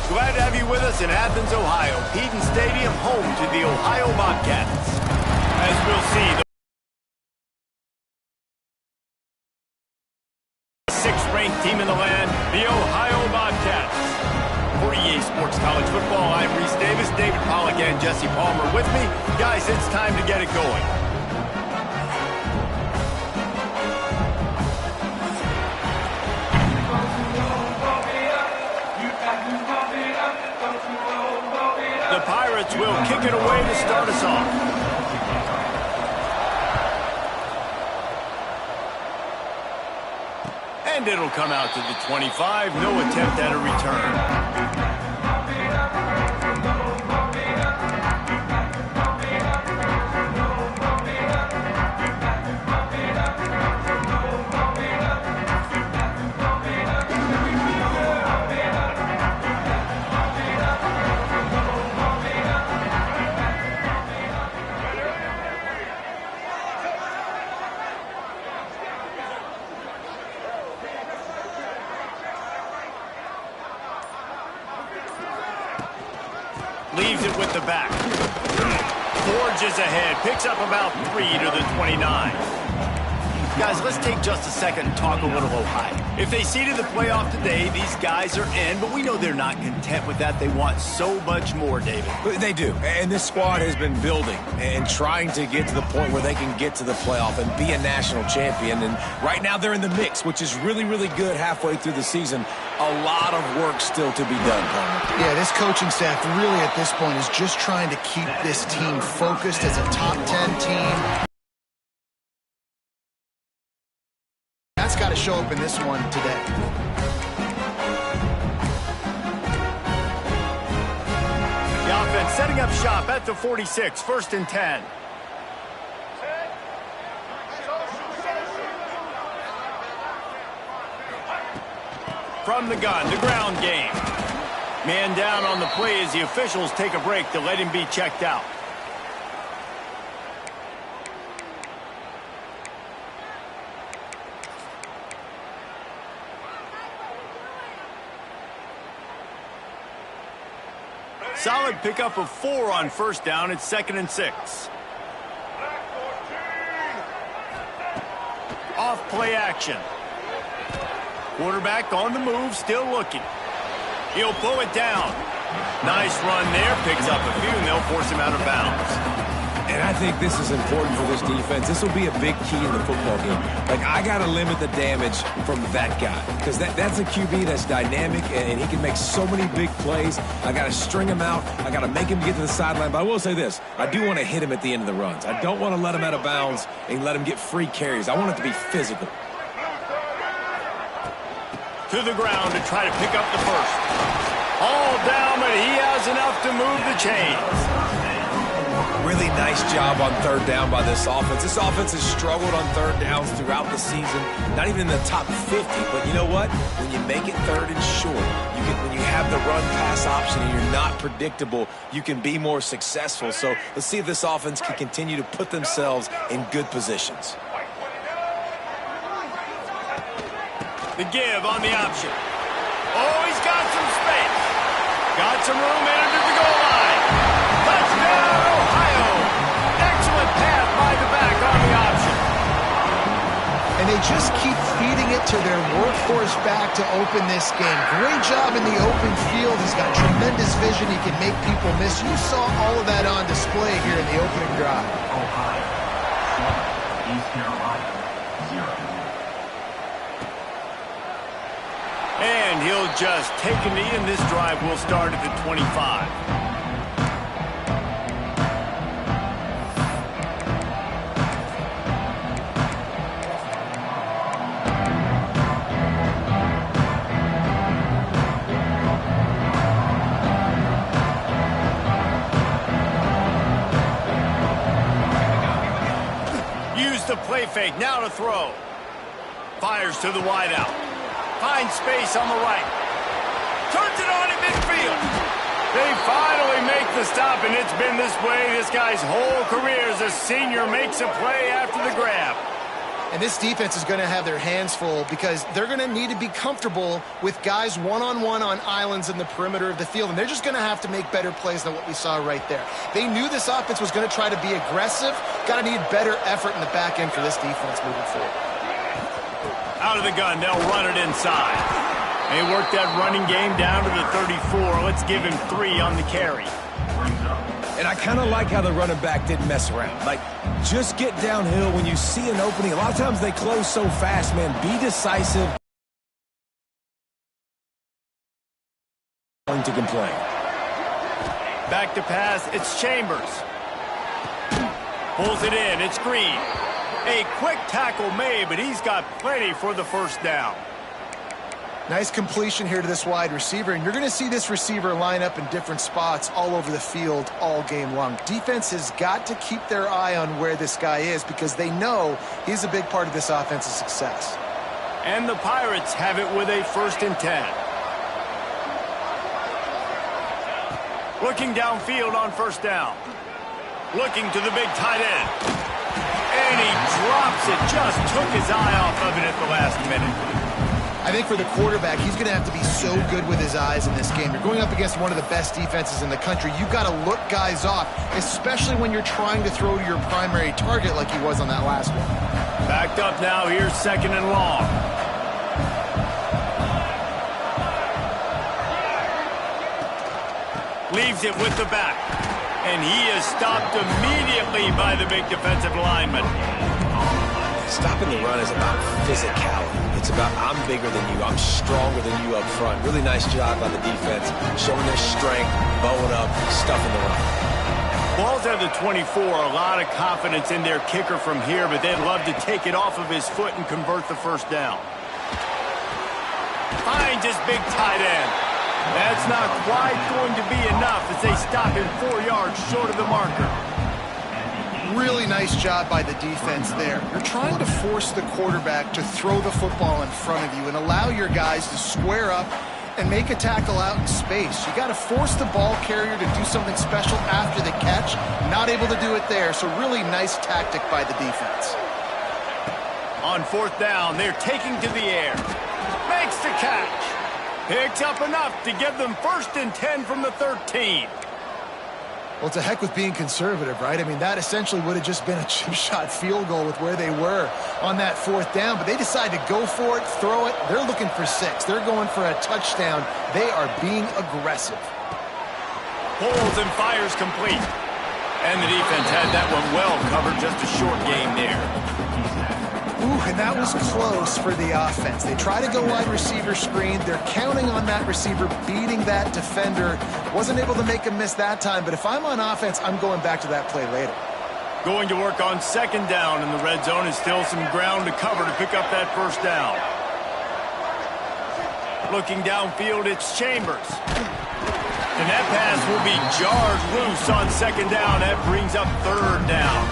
Glad to have you with us in Athens, Ohio. Eden Stadium, home to the Ohio Bobcats. As we'll see, the sixth-ranked team in the land, the Ohio Bobcats. For EA Sports College Football, I'm Reese Davis, David Pollack, and Jesse Palmer with me. Guys, it's time to get it going. The Pirates will kick it away to start us off. And it'll come out to the 25. No attempt at a return. Leaves it with the back. Forges ahead. Picks up about 3 to the 29. Guys, let's take just a second and talk a little Ohio. If they seeded the playoff today, these guys are in, but we know they're not content with that. They want so much more, David. They do, and this squad has been building and trying to get to the point where they can get to the playoff and be a national champion. And right now they're in the mix, which is really, really good halfway through the season. A lot of work still to be done, Palmer. Yeah, this coaching staff really at this point is just trying to keep this team focused as a top 10 team. That's got to show up in this one today. The offense setting up shop at the 46, 1st and 10. From the gun, the ground game. Man down on the play as the officials take a break to let him be checked out. Solid pickup of 4 on 1st down. It's 2nd and 6. Off play action. Quarterback on the move, still looking. He'll pull it down. Nice run there. Picks up a few, and they'll force him out of bounds. And I think this is important for this defense. This will be a big key in the football game. Like, I got to limit the damage from that guy because that's a QB that's dynamic, and he can make so many big plays. I got to string him out. I got to make him get to the sideline. But I will say this. I do want to hit him at the end of the runs. I don't want to let him out of bounds and let him get free carries. I want it to be physical. To the ground to try to pick up the first. All down, but he has enough to move the chains. Really nice job on 3rd down by this offense. This offense has struggled on 3rd downs throughout the season. Not even in the top 50, but you know what? When you make it 3rd and short, when you have the run-pass option and you're not predictable, you can be more successful. So let's see if this offense can continue to put themselves in good positions. The give on the option. Oh, he's got some space. Got some room into the goal line. Touchdown, Ohio. Excellent pass by the back on the option. And they just keep feeding it to their workhorse back to open this game. Great job in the open field. He's got tremendous vision. He can make people miss. You saw all of that on display here in the opening drive. Ohio 7, East Carolina 0. And he'll just take a knee, and this drive will start at the 25. Use the play fake, now to throw. Fires to the wideout. Finds space on the right. Turns it on in midfield. They finally make the stop, and it's been this way this guy's whole career as a senior makes a play after the grab. And this defense is going to have their hands full because they're going to need to be comfortable with guys one-on-one on islands in the perimeter of the field, and they're just going to have to make better plays than what we saw right there. They knew this offense was going to try to be aggressive. Got to need better effort in the back end for this defense moving forward. Out of the gun, they'll run it inside. They work that running game down to the 34. Let's give him 3 on the carry. And I kind of like how the running back didn't mess around. Like, just get downhill when you see an opening. A lot of times they close so fast, man. Be decisive. To complain. Back to pass, it's Chambers. Pulls it in, it's Green. A quick tackle made, but he's got plenty for the first down. Nice completion here to this wide receiver, and you're going to see this receiver line up in different spots all over the field all game long. Defense has got to keep their eye on where this guy is because they know he's a big part of this offense's success. And the Pirates have it with a 1st and 10. Looking downfield on 1st down. Looking to the big tight end. And he drops it, just took his eye off of it at the last minute. I think for the quarterback, he's going to have to be so good with his eyes in this game. You're going up against one of the best defenses in the country. You've got to look guys off, especially when you're trying to throw to your primary target like he was on that last one. Backed up now, here's 2nd and long. Leaves it with the back. And he is stopped immediately by the big defensive lineman. Stopping the run is about physicality. It's about I'm bigger than you. I'm stronger than you up front. Really nice job by the defense, showing their strength, bowing up, stuffing the run. Ball's at the 24. A lot of confidence in their kicker from here, but they'd love to take it off of his foot and convert the first down. Finds his big tight end. That's not quite going to be enough as they stop him 4 yards short of the marker. Really nice job by the defense there. You're trying to force the quarterback to throw the football in front of you and allow your guys to square up and make a tackle out in space. You got to force the ball carrier to do something special after the catch. Not able to do it there, so really nice tactic by the defense. On 4th down, they're taking to the air. Makes the catch. Picks up enough to give them 1st and 10 from the 13. Well, it's a heck with being conservative, right? I mean, that essentially would have just been a chip shot field goal with where they were on that 4th down. But they decide to go for it, throw it. They're looking for 6. They're going for a touchdown. They are being aggressive. Pulls and fires complete. And the defense had that one well covered. Just a short game there. Ooh, and that was close for the offense. They try to go wide receiver screen. They're counting on that receiver beating that defender. Wasn't able to make him miss that time, but if I'm on offense, I'm going back to that play later. Going to work on 2nd down in the red zone, and still some ground to cover to pick up that 1st down. Looking downfield, it's Chambers. And that pass will be jarred loose on 2nd down. That brings up 3rd down.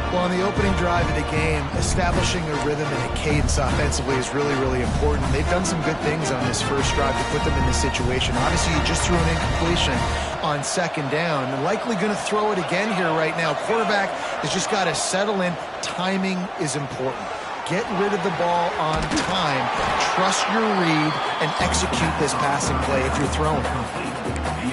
Well, on the opening drive of the game, establishing a rhythm and a cadence offensively is really, really important. They've done some good things on this first drive to put them in this situation. Obviously, you just threw an incompletion on 2nd down. And likely going to throw it again here right now. Quarterback has just got to settle in. Timing is important. Get rid of the ball on time. Trust your read and execute this passing play if you're throwing it.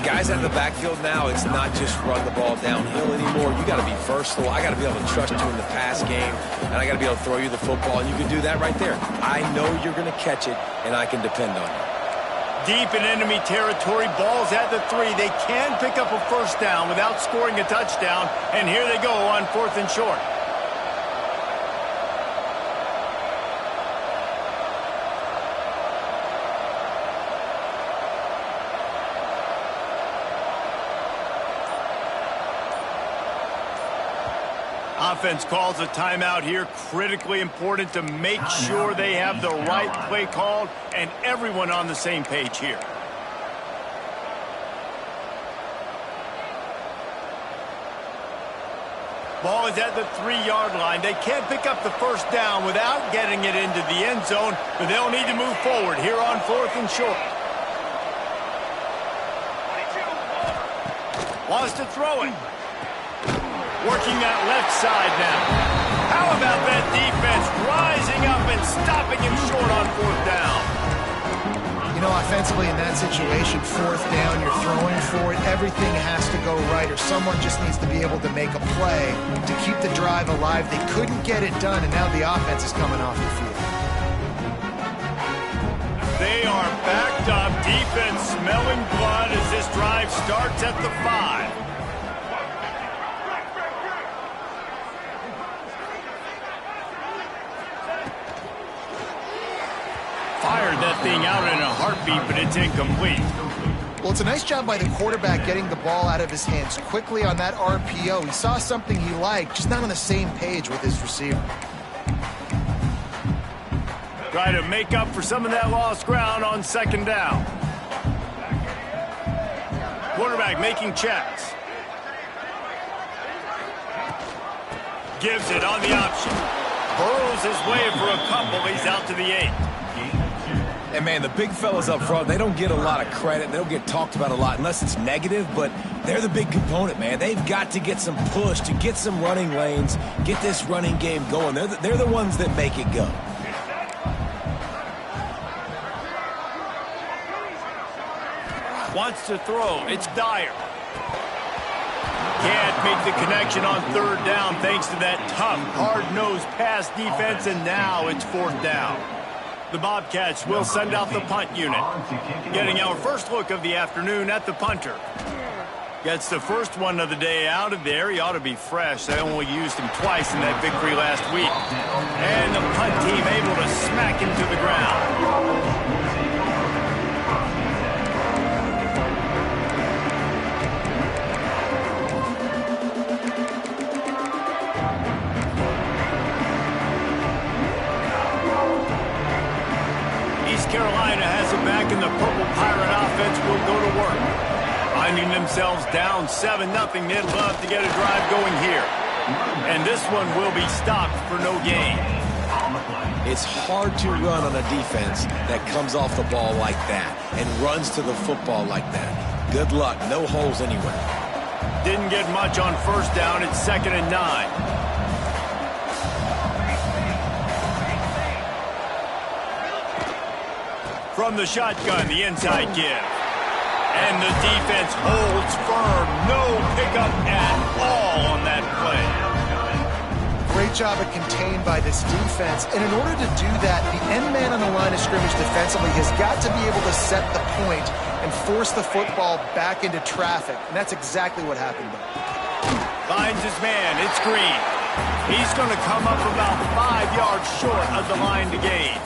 Guys out of the backfield now, it's not just run the ball downhill anymore. You got to be versatile. I got to be able to trust you in the pass game, and I got to be able to throw you the football, and you can do that right there. I know you're going to catch it, and I can depend on you. Deep in enemy territory, ball's at the 3. They can pick up a 1st down without scoring a touchdown, and here they go on 4th and short. Offense calls a timeout here. Critically important to make sure they have the right play called and everyone on the same page here. Ball is at the 3-yard line. They can't pick up the 1st down without getting it into the end zone, but they'll need to move forward here on 4th and short. Wants to throw it. Working that left side now. How about that defense rising up and stopping him short on fourth down? You know, offensively in that situation, fourth down, you're throwing for it, everything has to go right, or someone just needs to be able to make a play to keep the drive alive. They couldn't get it done, and now the offense is coming off the field. They are backed up, defense smelling blood as this drive starts at the 5. Fired that thing out in a heartbeat, but it's incomplete. Well, it's a nice job by the quarterback getting the ball out of his hands quickly on that RPO. He saw something he liked, just not on the same page with his receiver. Try to make up for some of that lost ground on second down. Quarterback making checks. Gives it on the option. Burrows his way for a couple. He's out to the 8. And, man, the big fellas up front, they don't get a lot of credit. They don't get talked about a lot unless it's negative, but they're the big component, man. They've got to get some push to get some running lanes, get this running game going. They're the ones that make it go. Wants to throw. It's Dyer. Can't make the connection on third down thanks to that tough, hard-nosed pass defense, and now it's fourth down. The Bobcats will send out the punt unit. Getting our first look of the afternoon at the punter. Gets the first one of the day out of there. He ought to be fresh. They only used him twice in that victory last week. And the punt team able to smack him to the ground. Carolina has it back, and the Purple Pirate offense will go to work. Finding themselves down 7-0, they'd love to get a drive going here. And this one will be stopped for no gain. It's hard to run on a defense that comes off the ball like that and runs to the football like that. Good luck. No holes anywhere. Didn't get much on first down. It's 2nd and 9. From the shotgun, the inside give. And the defense holds firm. No pickup at all on that play. Great job of contained by this defense. And in order to do that, the end man on the line of scrimmage defensively has got to be able to set the point and force the football back into traffic. And that's exactly what happened there. Finds his man. It's Green. He's going to come up about 5 yards short of the line to gain.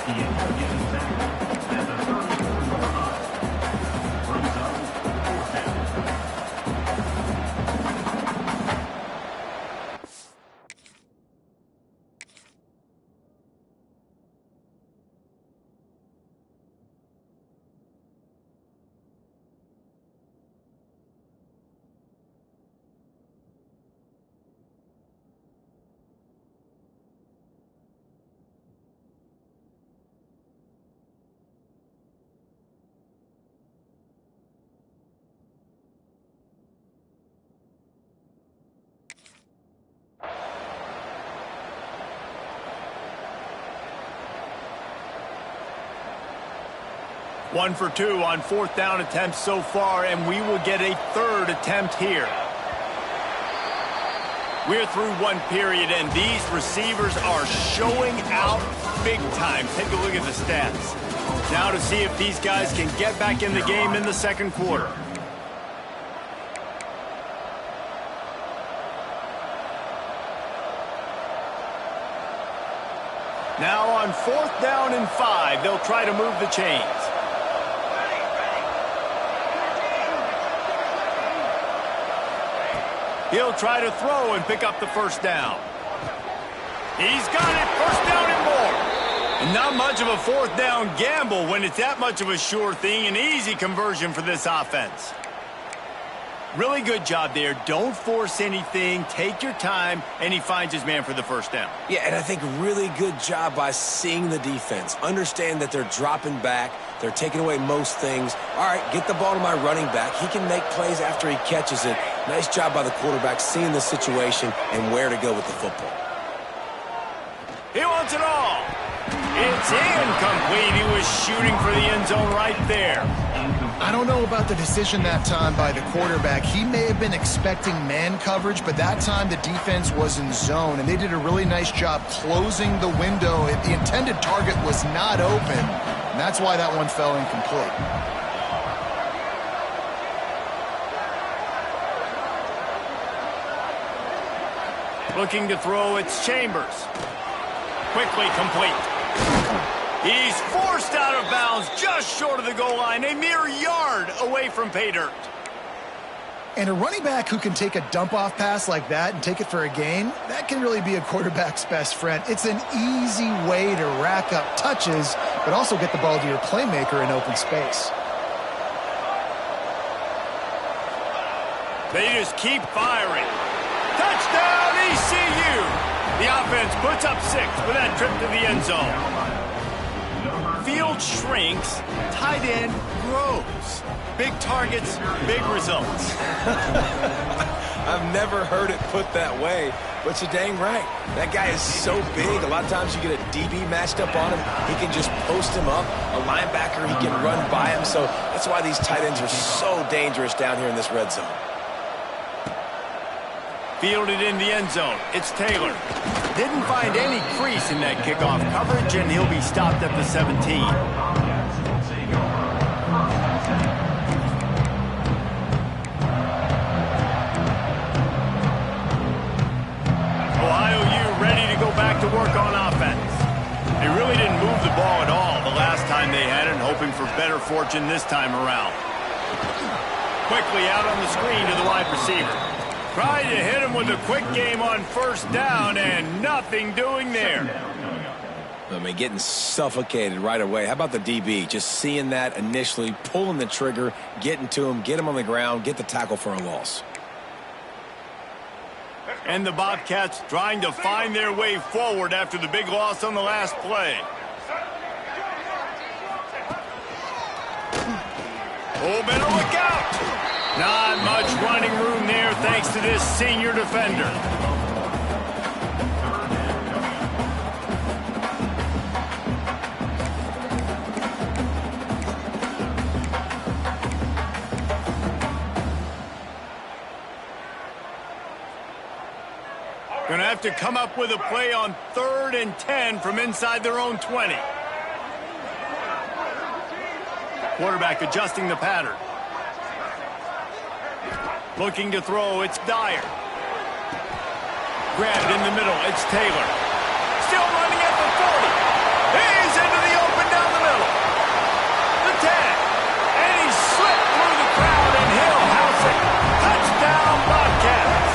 One for 2 on fourth down attempts so far, and we will get a third attempt here. We're through one period, and these receivers are showing out big time. Take a look at the stats. Now to see if these guys can get back in the game in the second quarter. Now on fourth down and 5, they'll try to move the chains. He'll try to throw and pick up the first down. He's got it, first down and more. And not much of a fourth down gamble when it's that much of a sure thing, an easy conversion for this offense. Really good job there. Don't force anything. Take your time, and he finds his man for the first down. Yeah, and I think really good job by seeing the defense. Understand that they're dropping back. They're taking away most things. All right, get the ball to my running back. He can make plays after he catches it. Nice job by the quarterback seeing the situation and where to go with the football. wants it all. It's incomplete. He was shooting for the end zone right there. I don't know about the decision that time by the quarterback. He may have been expecting man coverage, but that time the defense was in zone, and they did a really nice job closing the window. The intended target was not open, and that's why that one fell incomplete. Looking to throw, it's Chambers. Quickly complete. He's forced out of bounds just short of the goal line, a mere yard away from pay dirt. And a running back who can take a dump-off pass like that and take it for a gain, that can really be a quarterback's best friend. It's an easy way to rack up touches, but also get the ball to your playmaker in open space. They just keep firing. Touchdown, ECU! The offense puts up 6 with that trip to the end zone. Field shrinks, tight end grows. Big targets, big results. I've never heard it put that way, but you're dang right. That guy is so big. A lot of times you get a DB matched up on him. He can just post him up. A linebacker, he can run by him. So that's why these tight ends are so dangerous down here in this red zone. Fielded in the end zone. It's Taylor. Didn't find any crease in that kickoff coverage, and he'll be stopped at the 17. Ohio U ready to go back to work on offense. They really didn't move the ball at all the last time they had it, hoping for better fortune this time around. Quickly out on the screen to the wide receiver. Tried to hit him with a quick game on first down, and nothing doing there. I mean, getting suffocated right away. How about the DB? Just seeing that initially, pulling the trigger, getting to him, get him on the ground, get the tackle for a loss. And the Bobcats trying to find their way forward after the big loss on the last play. Oh, better look out! Not much running room there thanks to this senior defender. Gonna have to come up with a play on 3rd and 10 from inside their own 20. Quarterback adjusting the pattern. Looking to throw, it's Dyer. Grabbed in the middle, it's Taylor. Still running at the 40. He's into the open down the middle. The 10. And he slipped through the crowd, and he'll house it. Touchdown, Bobcats.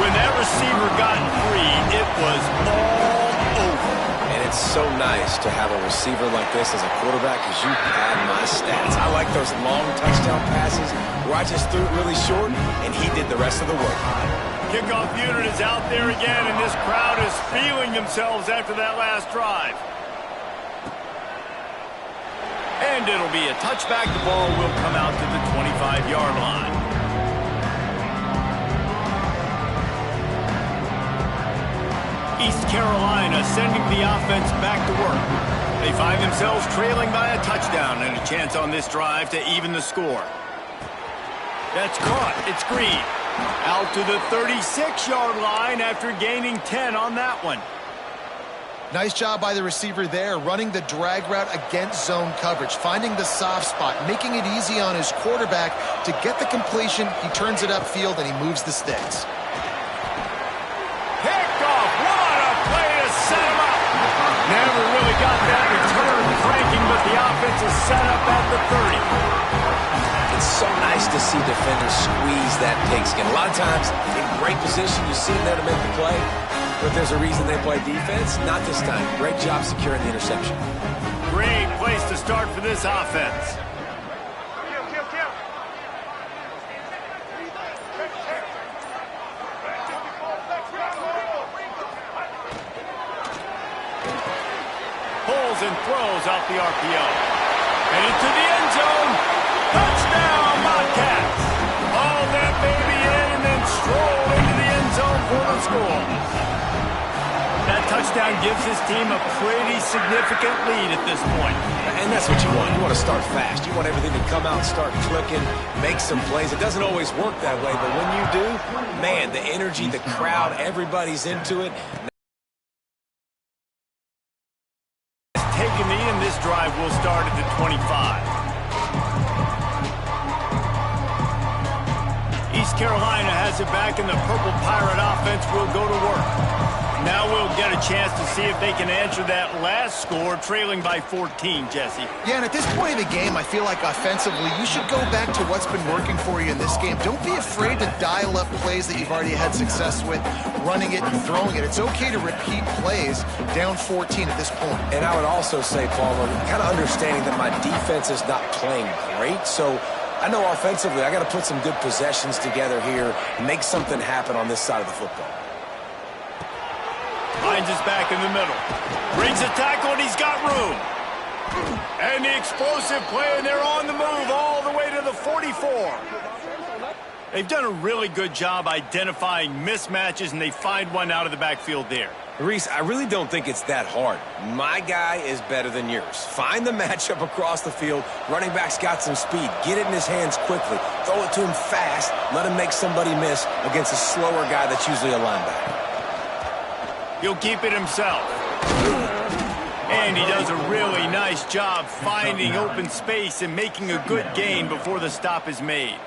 When that receiver got free, it was all over. And it's so nice to have a receiver like this as a quarterback because you had my stats. I like those long touchdown passes where I just threw it really short and he did the rest of the work. Kickoff unit is out there again, and this crowd is feeling themselves after that last drive. And it'll be a touchback. The ball will come out to the 25-yard line. East Carolina sending the offense back to work. They find themselves trailing by a touchdown and a chance on this drive to even the score. That's caught. It's Green. Out to the 36-yard line after gaining 10 on that one. Nice job by the receiver there, running the drag route against zone coverage, finding the soft spot, making it easy on his quarterback to get the completion. He turns it upfield, and he moves the sticks. Never really got that return cranking, but the offense is set up at the 30. It's so nice to see defenders squeeze that pigskin. A lot of times, in great position, you see them there to make the play, but there's a reason they play defense. Not this time. Great job securing the interception. Great place to start for this offense. Pulls and throws off the RPO. And into the end zone. Touchdown, Bobcats. Haul that baby in and then stroll into the end zone for the score. That touchdown touchdown gives his team a pretty significant lead at this point. And that's what you want. You want to start fast. You want everything to come out, start clicking, make some plays. It doesn't always work that way, but when you do, man, the energy, the crowd, everybody's into it. Taking the in, this drive will start at the 25. East Carolina has it back, and the Purple Pirate offense will go to work. Now we'll get a chance to see if they can answer that last score, trailing by 14, Jesse. Yeah, and at this point of the game, I feel like offensively, you should go back to what's been working for you in this game. Don't be afraid to dial up plays that you've already had success with, running it and throwing it. It's okay to repeat plays down 14 at this point. And I would also say, Palmer, kind of understanding that my defense is not playing great, so I know offensively I got to put some good possessions together here and make something happen on this side of the football. Finds his back in the middle. Brings a tackle, and he's got room. And the explosive play, and they're on the move all the way to the 44. They've done a really good job identifying mismatches, and they find one out of the backfield there. Reese, I really don't think it's that hard. My guy is better than yours. Find the matchup across the field. Running back's got some speed. Get it in his hands quickly. Throw it to him fast. Let him make somebody miss against a slower guy that's usually a linebacker. He'll keep it himself. And he does a really nice job finding open space and making a good gain before the stop is made.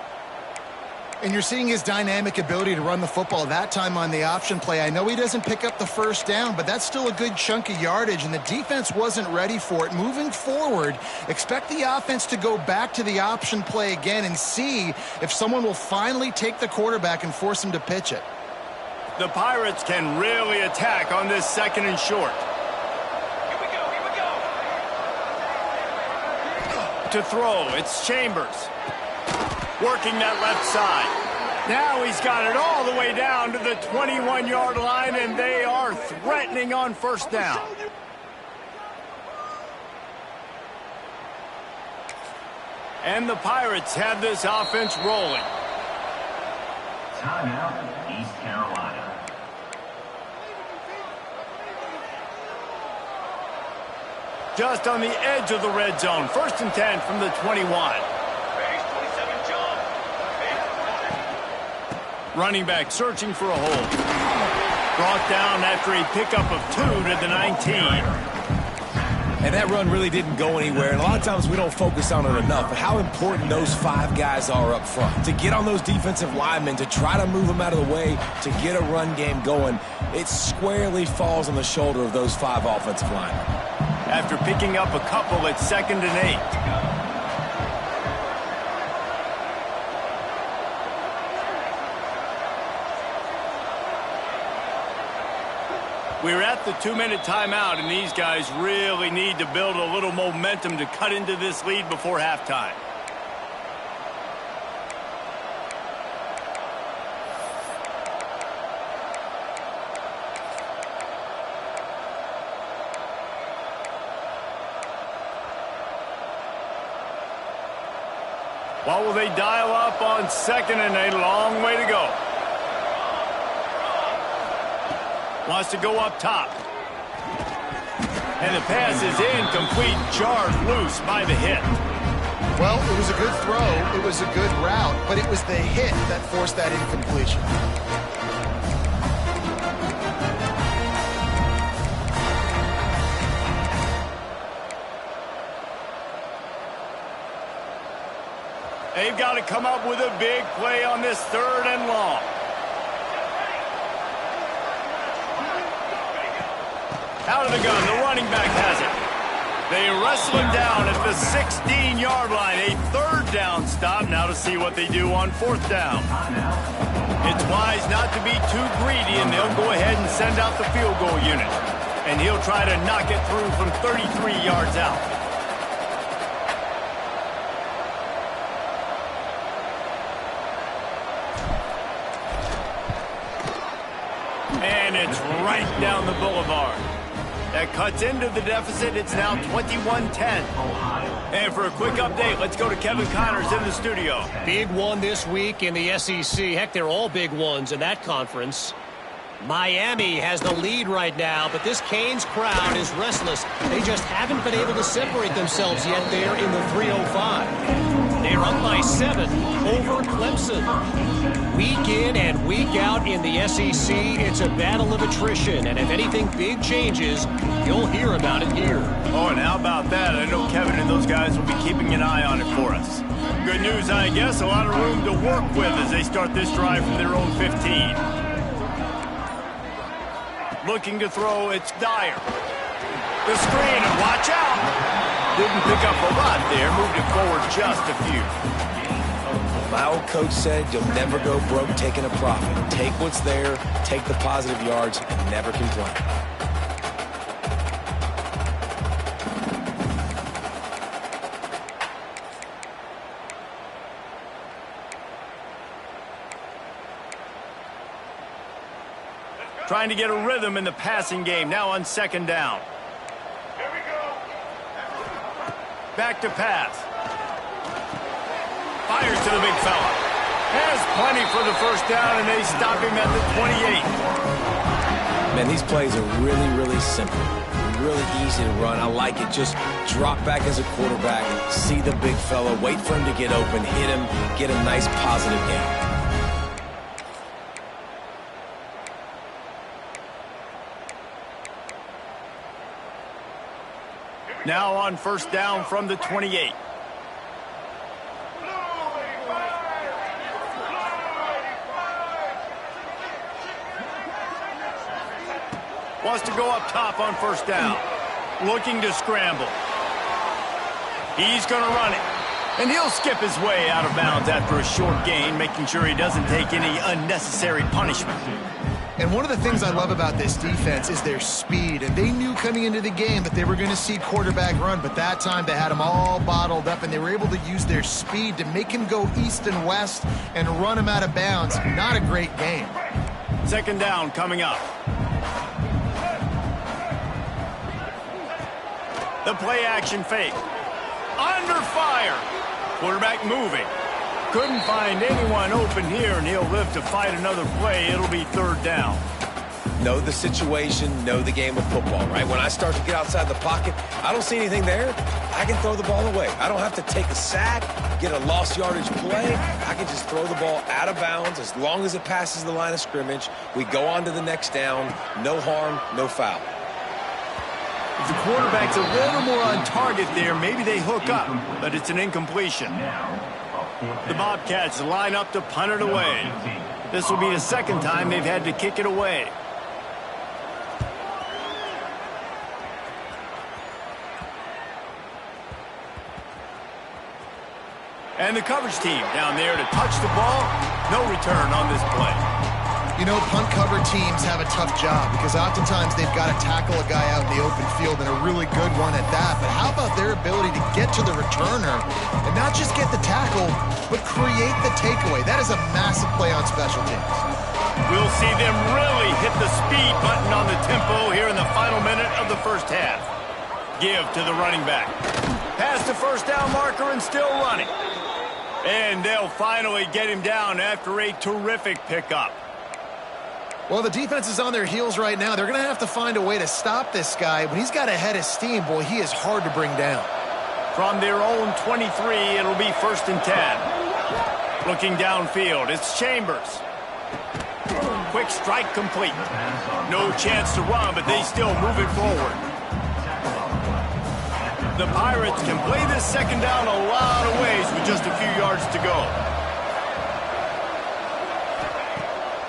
And you're seeing his dynamic ability to run the football, that time on the option play. I know he doesn't pick up the first down, but that's still a good chunk of yardage, and the defense wasn't ready for it. Moving forward, expect the offense to go back to the option play again and see if someone will finally take the quarterback and force him to pitch it. The Pirates can really attack on this second and short. Here we go. To throw, it's Chambers. Working that left side. Now he's got it all the way down to the 21-yard line, and they are threatening on first down. And the Pirates have this offense rolling. Timeout, East Carolina. Just on the edge of the red zone. 1st and 10 from the 21. Running back searching for a hole. Brought down after a pickup of 2 to the 19. And that run really didn't go anywhere. And a lot of times we don't focus on it enough. But how important those 5 guys are up front. To get on those defensive linemen, to try to move them out of the way, to get a run game going, it squarely falls on the shoulder of those 5 offensive linemen. After picking up a couple, it's 2nd and 8. We're at the 2-minute timeout, and these guys really need to build a little momentum to cut into this lead before halftime. What will they dial up on 2nd and 8? A long way to go. Wants to go up top. And the pass is incomplete, jarred loose by the hit. Well, it was a good throw, it was a good route, but it was the hit that forced that incompletion. They've got to come up with a big play on this 3rd and long. Out of the gun, the running back has it. They wrestle him down at the 16-yard line. A 3rd down stop. Now to see what they do on 4th down. It's wise not to be too greedy, and they'll go ahead and send out the field goal unit. And he'll try to knock it through from 33 yards out. And it's right down the boulevard. That cuts into the deficit. It's now 21-10. And for a quick update, let's go to Kevin Connors in the studio. Big one this week in the SEC. Heck, they're all big ones in that conference. Miami has the lead right now, but this Canes crowd is restless. They just haven't been able to separate themselves yet there in the 305. They're up by 7 over Clemson. Week in and week out in the SEC, it's a battle of attrition, and if anything big changes, you'll hear about it here. Oh, and how about that? I know Kevin and those guys will be keeping an eye on it for us. Good news, I guess. A lot of room to work with as they start this drive from their own 15. Looking to throw, it's Dyer. The screen, and watch out! Didn't pick up a lot there, moved it forward just a few. My old coach said you'll never go broke taking a profit. Take what's there, take the positive yards, and never complain. Trying to get a rhythm in the passing game, now on second down. Here we go. Back to pass. Fires to the big fella. Has plenty for the first down, and they stop him at the 28. Man, these plays are really, really simple. Really easy to run. I like it. Just drop back as a quarterback, see the big fella, wait for him to get open, hit him, get a nice positive gain. Now on first down from the 28. Wants to go up top on first down. Looking to scramble. He's going to run it. And he'll skip his way out of bounds after a short gain, making sure he doesn't take any unnecessary punishment. And one of the things I love about this defense is their speed. And they knew coming into the game that they were going to see quarterback run, but that time they had him all bottled up, and they were able to use their speed to make him go east and west and run him out of bounds. Not a great game. Second down coming up. The play action fake. Under fire. Quarterback moving. Couldn't find anyone open here, and he'll live to fight another play. It'll be third down. Know the situation, know the game of football, right? When I start to get outside the pocket, I don't see anything there, I can throw the ball away. I don't have to take a sack, get a lost yardage play. I can just throw the ball out of bounds as long as it passes the line of scrimmage. We go on to the next down. No harm, no foul. If the quarterback's a little more on target there, maybe they hook up, but it's an incompletion. The Bobcats line up to punt it away. This will be the second time they've had to kick it away. And the coverage team down there to touch the ball. No return on this play. You know, punt cover teams have a tough job because oftentimes they've got to tackle a guy out in the open field, and a really good one at that. But how about their ability to get to the returner and not just get the tackle, but create the takeaway? That is a massive play on special teams. We'll see them really hit the speed button on the tempo here in the final minute of the first half. Give to the running back. Pass the first down marker and still running. And they'll finally get him down after a terrific pickup. Well, the defense is on their heels right now. They're going to have to find a way to stop this guy. When he's got a head of steam, boy, he is hard to bring down. From their own 23, it'll be 1st and 10. Looking downfield, it's Chambers. Quick strike complete. No chance to run, but they still move it forward. The Pirates can play this second down a lot of ways with just a few yards to go.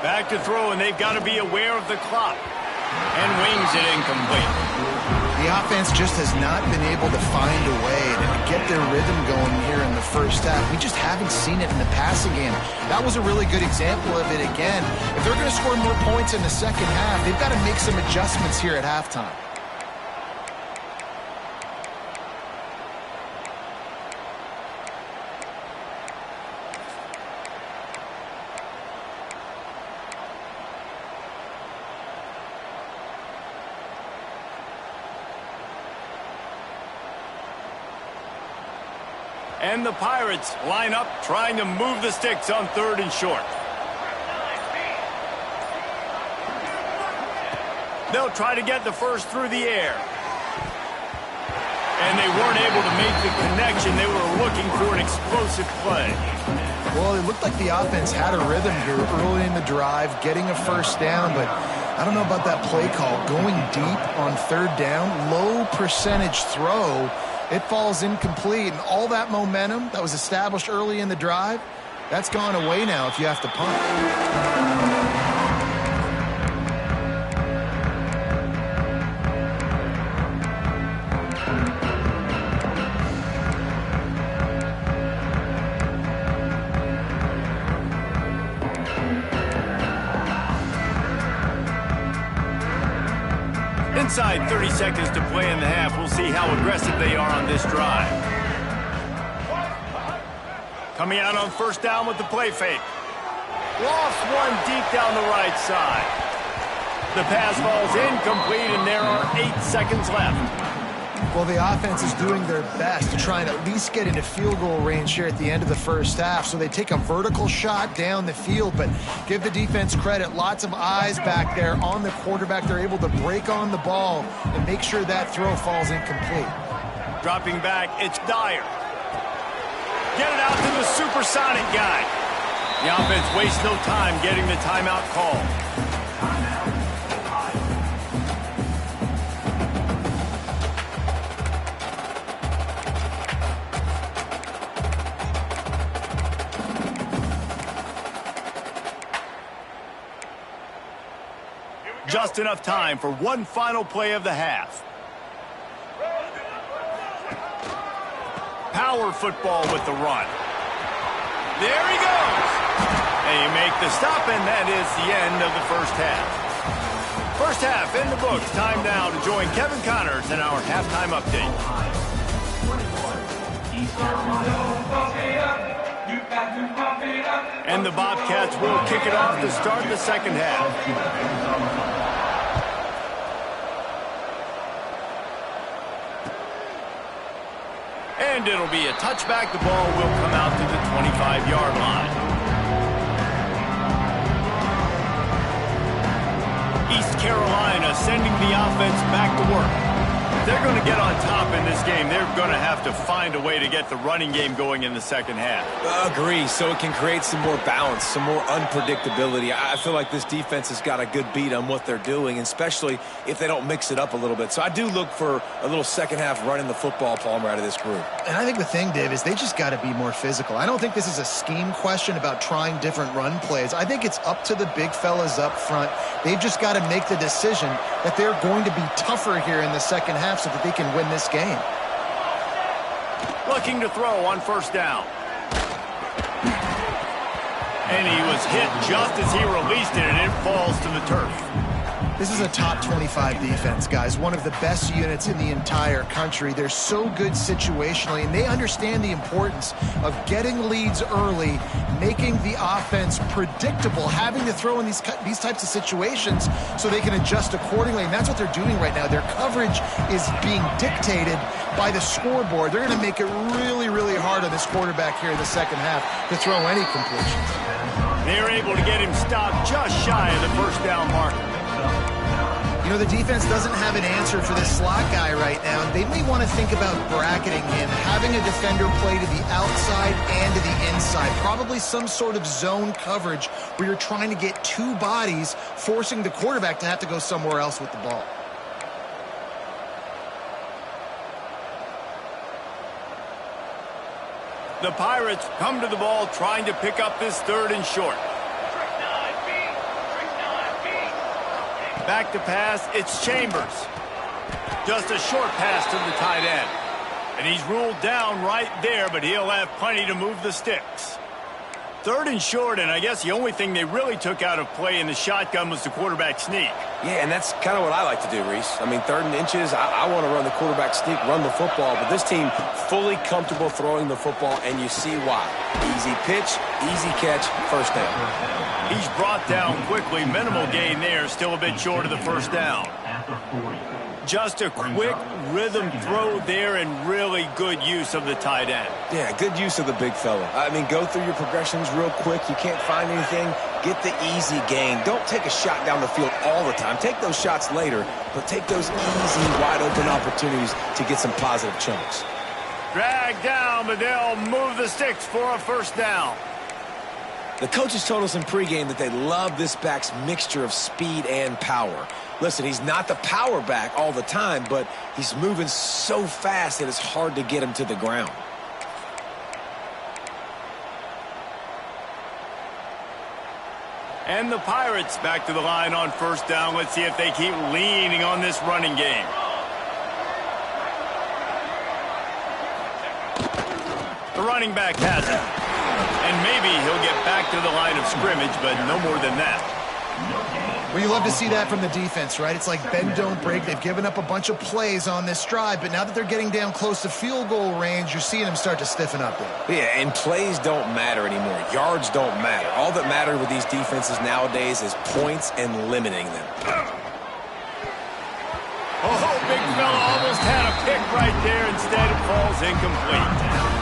Back to throw, and they've got to be aware of the clock. And wings it incomplete. The offense just has not been able to find a way to get their rhythm going here in the first half. We just haven't seen it in the passing game. That was a really good example of it again. If they're going to score more points in the second half, they've got to make some adjustments here at halftime. And the Pirates line up, trying to move the sticks on 3rd and short. They'll try to get the first through the air. And they weren't able to make the connection. They were looking for an explosive play. Well, it looked like the offense had a rhythm here early in the drive, getting a first down, but I don't know about that play call. Going deep on third down, low percentage throw, it falls incomplete, and all that momentum that was established early in the drive, that's gone away now if you have to punt. Inside 30 seconds to play in the half. We'll see how aggressive they are on this drive. Coming out on first down with the play fake. Lost one deep down the right side. The pass falls incomplete, and there are 8 seconds left. Well, the offense is doing their best to try and at least get into field goal range here at the end of the first half. So they take a vertical shot down the field, but give the defense credit. Lots of eyes back there on the quarterback. They're able to break on the ball and make sure that throw falls incomplete. Dropping back, it's Dyer. Get it out to the supersonic guy. The offense wastes no time getting the timeout call. Just enough time for one final play of the half. Power football with the run. There he goes. And you make the stop, and that is the end of the first half. First half in the books. Time now to join Kevin Connors in our halftime update. And the Bobcats will kick it off to start the second half. And it'll be a touchback. The ball will come out to the 25-yard line. East Carolina sending the offense back to work. If they're going to get on top in this game, they're going to have to find a way to get the running game going in the second half. Agree, so it can create some more balance, some more unpredictability. I feel like this defense has got a good beat on what they're doing, especially if they don't mix it up a little bit. So I do look for a little second half running the football, Palmer, out of this group. And I think the thing, Dave, is they just got to be more physical. I don't think this is a scheme question about trying different run plays. I think it's up to the big fellas up front. They've just got to make the decision that they're going to be tougher here in the second half so that they can win this game. Looking to throw on first down. And he was hit just as he released it, and it falls to the turf. This is a top 25 defense, guys. One of the best units in the entire country. They're so good situationally, and they understand the importance of getting leads early, making the offense predictable, having to throw in these types of situations so they can adjust accordingly. And that's what they're doing right now. Their coverage is being dictated by the scoreboard. They're going to make it really, really hard on this quarterback here in the second half to throw any completions. They're able to get him stopped just shy of the first down marker. You know, the defense doesn't have an answer for this slot guy right now. They may want to think about bracketing him, having a defender play to the outside and to the inside. Probably some sort of zone coverage where you're trying to get two bodies, forcing the quarterback to have to go somewhere else with the ball. The Pirates come to the ball trying to pick up this third and short. Back to pass, it's Chambers. Just a short pass to the tight end. And he's ruled down right there, but he'll have plenty to move the sticks. Third and short, and I guess the only thing they really took out of play in the shotgun was the quarterback sneak. Yeah, and that's kind of what I like to do, Reese. I mean, 3rd and inches, I want to run the quarterback sneak, run the football, but this team fully comfortable throwing the football, and you see why. Easy pitch, easy catch, first down. He's brought down quickly. Minimal gain there, still a bit short of the first down. At the 40. Just a quick rhythm throw there and really good use of the tight end. Yeah, good use of the big fella. I mean, go through your progressions real quick. You can't find anything. Get the easy gain. Don't take a shot down the field all the time. Take those shots later, but take those easy, wide-open opportunities to get some positive chunks. Drag down, but they'll move the sticks for a first down. The coaches told us in pregame that they love this back's mixture of speed and power. Listen, he's not the power back all the time, but he's moving so fast that it's hard to get him to the ground. And the Pirates back to the line on first down. Let's see if they keep leaning on this running game. The running back has it. And maybe he'll get back to the line of scrimmage, but no more than that. Well, you love to see that from the defense, right? It's like bend, don't break. They've given up a bunch of plays on this drive, but now that they're getting down close to field goal range, you're seeing them start to stiffen up there. Yeah, and plays don't matter anymore. Yards don't matter. All that matters with these defenses nowadays is points and limiting them. Oh, big fella almost had a pick right there. Instead, it falls incomplete.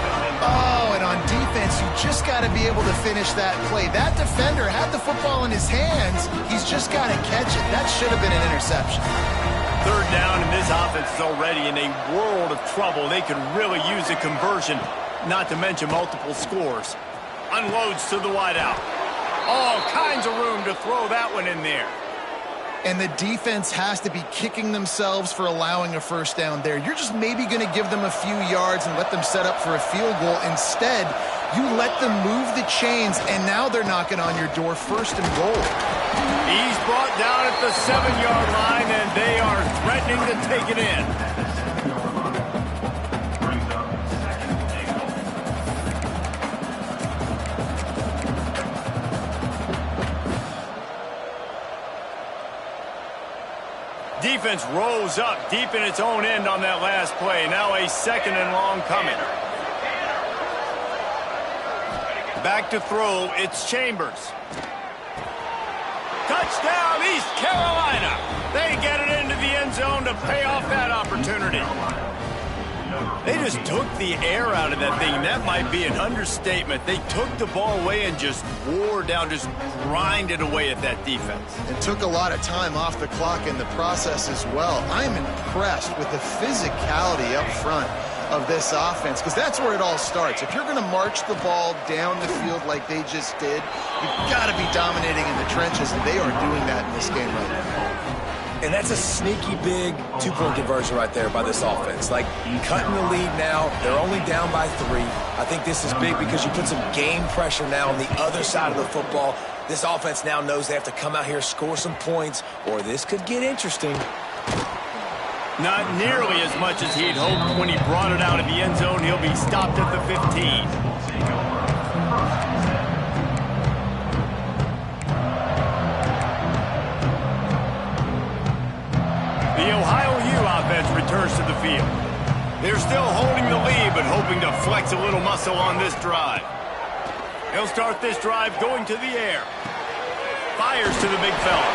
Oh, and on defense, you just got to be able to finish that play. That defender had the football in his hands. He's just got to catch it. That should have been an interception. Third down, and this offense is already in a world of trouble. They could really use a conversion, not to mention multiple scores. Unloads to the wideout. All kinds of room to throw that one in there. And the defense has to be kicking themselves for allowing a first down there. You're just maybe going to give them a few yards and let them set up for a field goal. Instead, you let them move the chains, and now they're knocking on your door first and goal. He's brought down at the 7-yard line, and they are threatening to take it in. Defense rolls up deep in its own end on that last play. Now a second and long coming. Back to throw, it's Chambers. Touchdown, East Carolina. They get it into the end zone to pay off that opportunity. They just took the air out of that thing. That might be an understatement. They took the ball away and just wore down, just grinded away at that defense. It took a lot of time off the clock in the process as well. I'm impressed with the physicality up front of this offense, because that's where it all starts. If you're going to march the ball down the field like they just did, you've got to be dominating in the trenches, and they are doing that in this game right now. And that's a sneaky big two-point conversion right there by this offense. Like, cutting the lead now. They're only down by 3. I think this is big because you put some game pressure now on the other side of the football. This offense now knows they have to come out here, score some points, or this could get interesting. Not nearly as much as he'd hoped when he brought it out of the end zone. He'll be stopped at the 15. The Ohio U offense returns to the field. They're still holding the lead, but hoping to flex a little muscle on this drive. He'll start this drive going to the air. Fires to the big fella.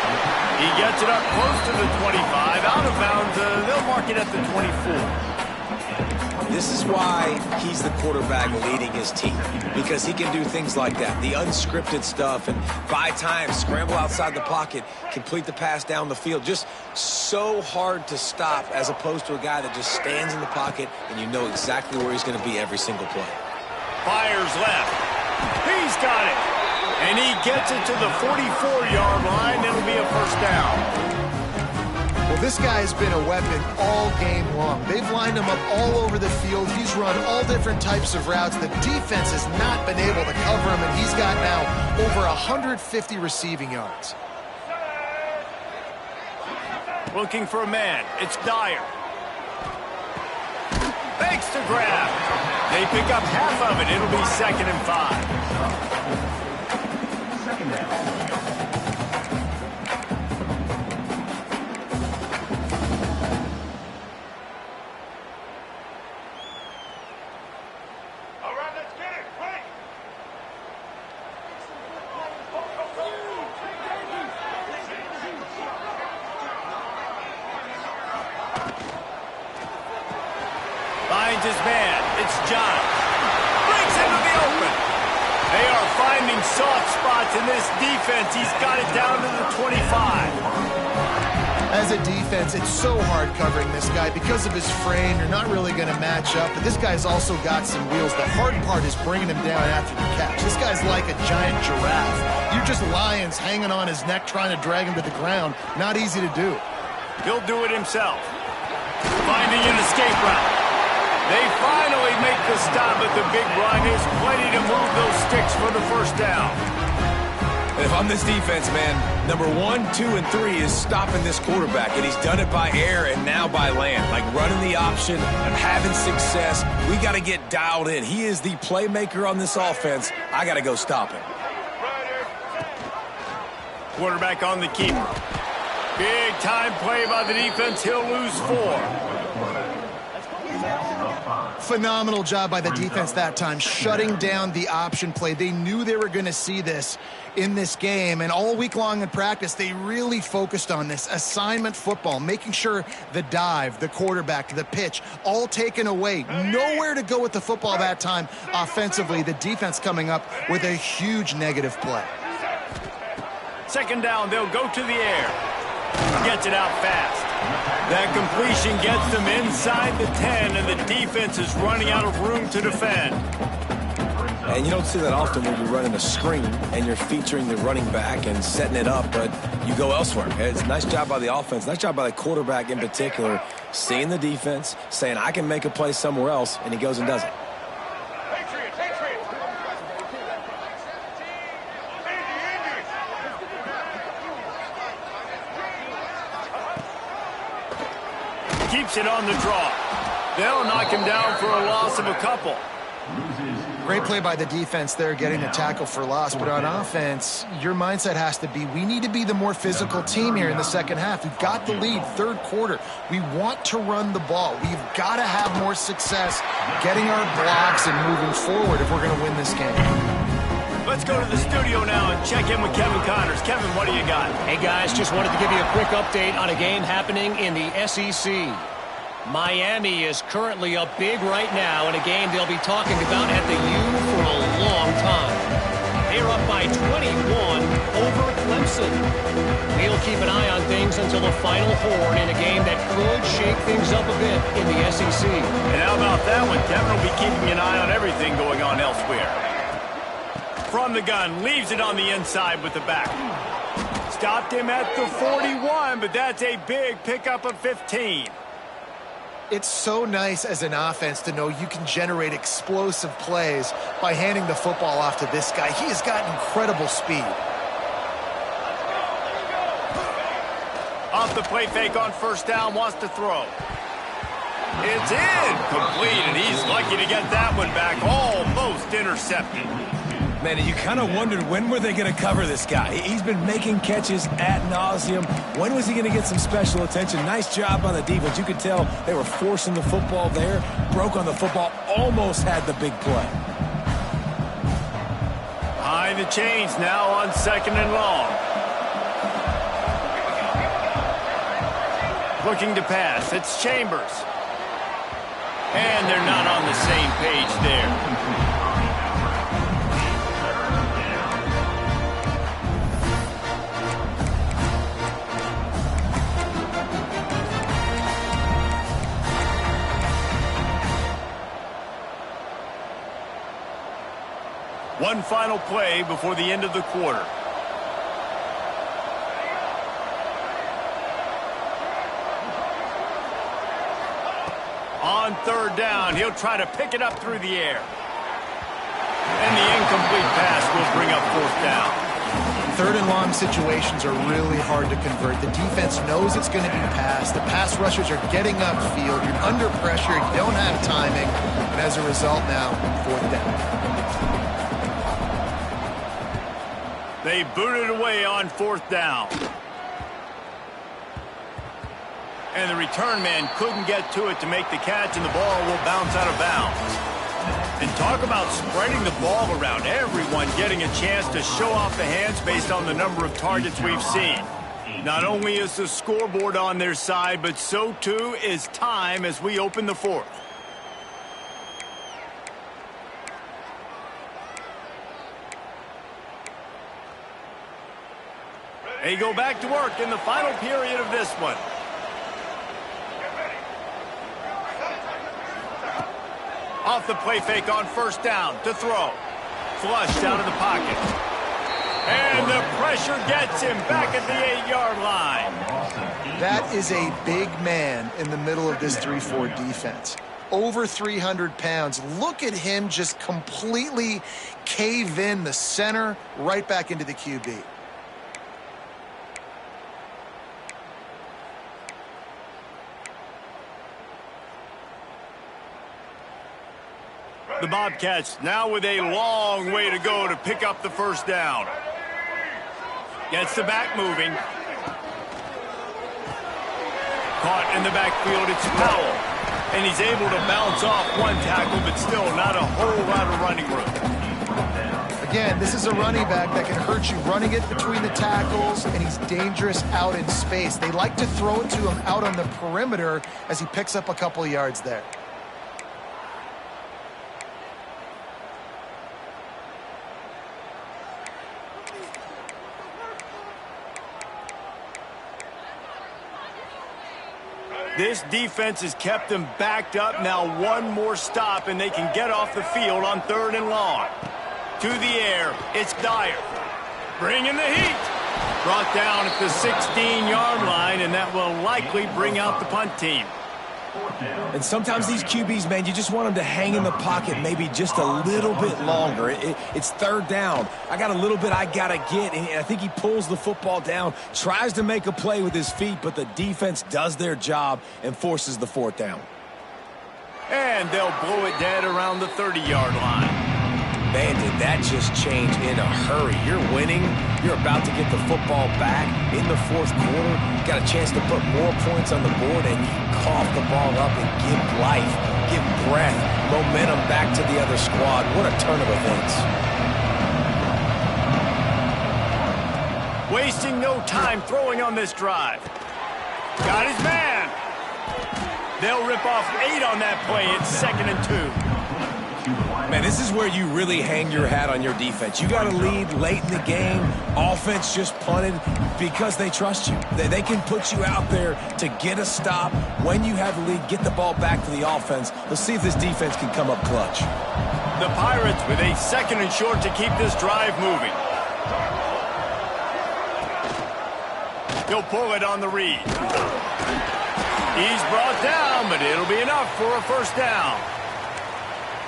He gets it up close to the 25. Out of bounds, they'll mark it at the 24. This is why he's the quarterback leading his team, because he can do things like that, the unscripted stuff, and buy time, scramble outside the pocket, complete the pass down the field. Just so hard to stop as opposed to a guy that just stands in the pocket and you know exactly where he's going to be every single play. Fires left. He's got it. And he gets it to the 44-yard line. It'll be a first down. Well, this guy's been a weapon all game long. They've lined him up all over the field. He's run all different types of routes. The defense has not been able to cover him, and he's got now over 150 receiving yards. Looking for a man. It's Dyer. Fakes to grab. They pick up half of it. It'll be 2nd and 5. Second down. his man. It's John. Brings into the open. They are finding soft spots in this defense. He's got it down to the 25. As a defense, it's so hard covering this guy. Because of his frame, you're not really going to match up. But this guy's also got some wheels. The hard part is bringing him down after the catch. This guy's like a giant giraffe. You're just lions hanging on his neck trying to drag him to the ground. Not easy to do. He'll do it himself. Finding an escape route. They finally make the stop at the big run. There's plenty to move those sticks for the first down. If I'm this defense, man, number 1, 2, and 3 is stopping this quarterback, and he's done it by air and now by land, like running the option and having success. We got to get dialed in. He is the playmaker on this offense. I got to go stop him. Quarterback on the keeper. Big time play by the defense. He'll lose 4. Phenomenal job by the defense that time, shutting down the option play. They knew they were going to see this in this game, and all week long in practice, they really focused on this assignment football, making sure the dive, the quarterback, the pitch, all taken away. Nowhere to go with the football that time offensively. The defense coming up with a huge negative play. Second down, they'll go to the air. Gets it out fast. That completion gets them inside the 10, and the defense is running out of room to defend. And you don't see that often when you're running a screen and you're featuring the running back and setting it up, but you go elsewhere. It's a nice job by the offense, nice job by the quarterback in particular, seeing the defense, saying, I can make a play somewhere else, and he goes and does it. Keeps it on the draw. They'll knock him down for a loss of a couple. Great play by the defense there, getting the tackle for loss. But on offense, your mindset has to be, we need to be the more physical team here in the second half. We've got the lead, third quarter. We want to run the ball. We've got to have more success getting our blocks and moving forward if we're going to win this game. Let's go to the studio now and check in with Kevin Connors. Kevin, what do you got? Hey, guys, just wanted to give you a quick update on a game happening in the SEC. Miami is currently up big right now in a game they'll be talking about at the U for a long time. They're up by 21 over Clemson. We'll keep an eye on things until the final horn in a game that could shake things up a bit in the SEC. And how about that one? Kevin will be keeping an eye on everything going on elsewhere. From the gun, leaves it on the inside with the back. Stopped him at the 41, but that's a big pickup of 15. It's so nice as an offense to know you can generate explosive plays by handing the football off to this guy. He has got incredible speed. Off the play fake on first down, wants to throw. It's incomplete, and he's lucky to get that one back. Almost intercepted. Man, you kind of wondered when were they going to cover this guy. He's been making catches ad nauseum. When was he going to get some special attention? Nice job on the defense. You could tell they were forcing the football there. Broke on the football, almost had the big play. Behind the chains now on second and long. Looking to pass. It's Chambers. And they're not on the same page there. One final play before the end of the quarter. On third down, he'll try to pick it up through the air. And the incomplete pass will bring up fourth down. Third and long situations are really hard to convert. The defense knows it's going to be passed. The pass rushers are getting upfield. You're under pressure. You don't have timing. And as a result now, fourth down. They booted away on fourth down. And the return man couldn't get to it to make the catch, and the ball will bounce out of bounds. And talk about spreading the ball around. Everyone getting a chance to show off the hands based on the number of targets we've seen. Not only is the scoreboard on their side, but so too is time as we open the fourth. They go back to work in the final period of this one. Off the play fake on first down to throw. Flushed out of the pocket. And the pressure gets him back at the 8-yard line. That is a big man in the middle of this 3-4 defense. Over 300 pounds. Look at him just completely cave in the center, right back into the QB. The Bobcats now with a long way to go to pick up the first down. Gets the back moving. Caught in the backfield, it's Powell. And he's able to bounce off one tackle, but still not a whole lot of running room. Again, this is a running back that can hurt you running it between the tackles, and he's dangerous out in space. They like to throw it to him out on the perimeter as he picks up a couple of yards there. This defense has kept them backed up. Now one more stop, and they can get off the field on 3rd and long. To the air, it's Dyer. Bringing the heat. Brought down at the 16-yard line, and that will likely bring out the punt team. And sometimes these QBs, man, you just want them to hang in the pocket maybe just a little bit longer. It's 3rd down. I got a little bit I got to get, and I think he pulls the football down, tries to make a play with his feet, but the defense does their job and forces the 4th down. And they'll blow it dead around the 30-yard line. Man, did that just change in a hurry. You're winning. You're about to get the football back in the 4th quarter. Got a chance to put more points on the board, and you cough the ball up and give life, give breath, momentum back to the other squad. What a turn of events. Wasting no time throwing on this drive. Got his man. They'll rip off 8 on that play. It's 2nd and 2. Man, this is where you really hang your hat on your defense. You got to lead late in the game. Offense just punted because they trust you. They can put you out there to get a stop. When you have the lead, get the ball back to the offense. Let's see if this defense can come up clutch. The Pirates with a 2nd and short to keep this drive moving. He'll pull it on the read. He's brought down, but it'll be enough for a first down.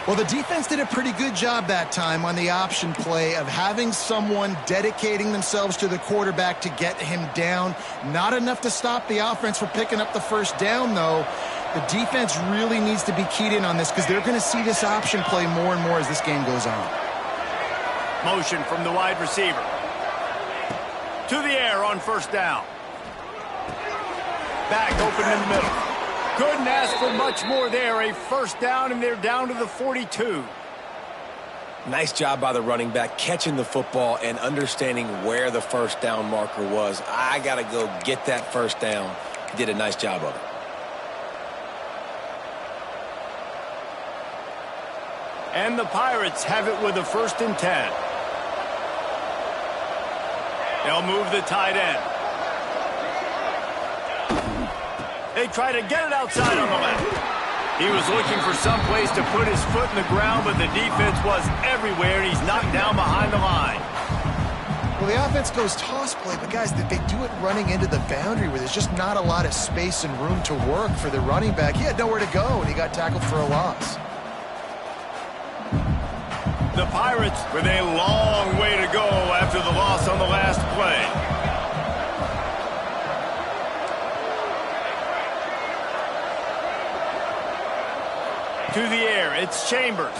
Well, the defense did a pretty good job that time on the option play of having someone dedicating themselves to the quarterback to get him down. Not enough to stop the offense from picking up the first down, though. The defense really needs to be keyed in on this because they're going to see this option play more and more as this game goes on. Motion from the wide receiver. To the air on first down. Back open in the middle. Couldn't ask for much more there. A first down, and they're down to the 42. Nice job by the running back, catching the football and understanding where the first down marker was. I got to go get that first down. He did a nice job of it. And the Pirates have it with a 1st and 10. They'll move the tight end. They try to get it outside on the left. He was looking for some place to put his foot in the ground, but the defense was everywhere, and he's knocked down behind the line. Well, the offense goes toss play, but guys, they do it running into the boundary where there's just not a lot of space and room to work for the running back. He had nowhere to go, and he got tackled for a loss. The Pirates with a long way to go after the loss on the last play. To the air, it's Chambers.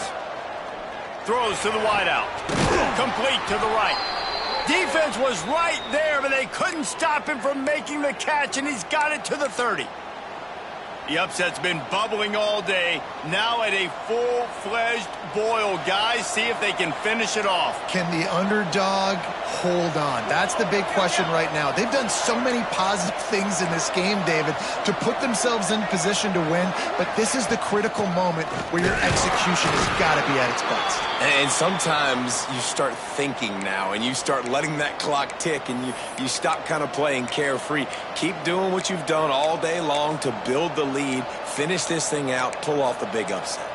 Throws to the wideout. Complete to the right. Defense was right there, but they couldn't stop him from making the catch, and he's got it to the 30. The upset's been bubbling all day. Now at a full-fledged boil. Guys, see if they can finish it off. Can the underdog hold on? That's the big question right now. They've done so many positive things in this game, David, to put themselves in position to win, but this is the critical moment where your execution has got to be at its best. And sometimes you start thinking now, and you start letting that clock tick, and you stop kind of playing carefree. Keep doing what you've done all day long to build the lead, finish this thing out, pull off the big upset.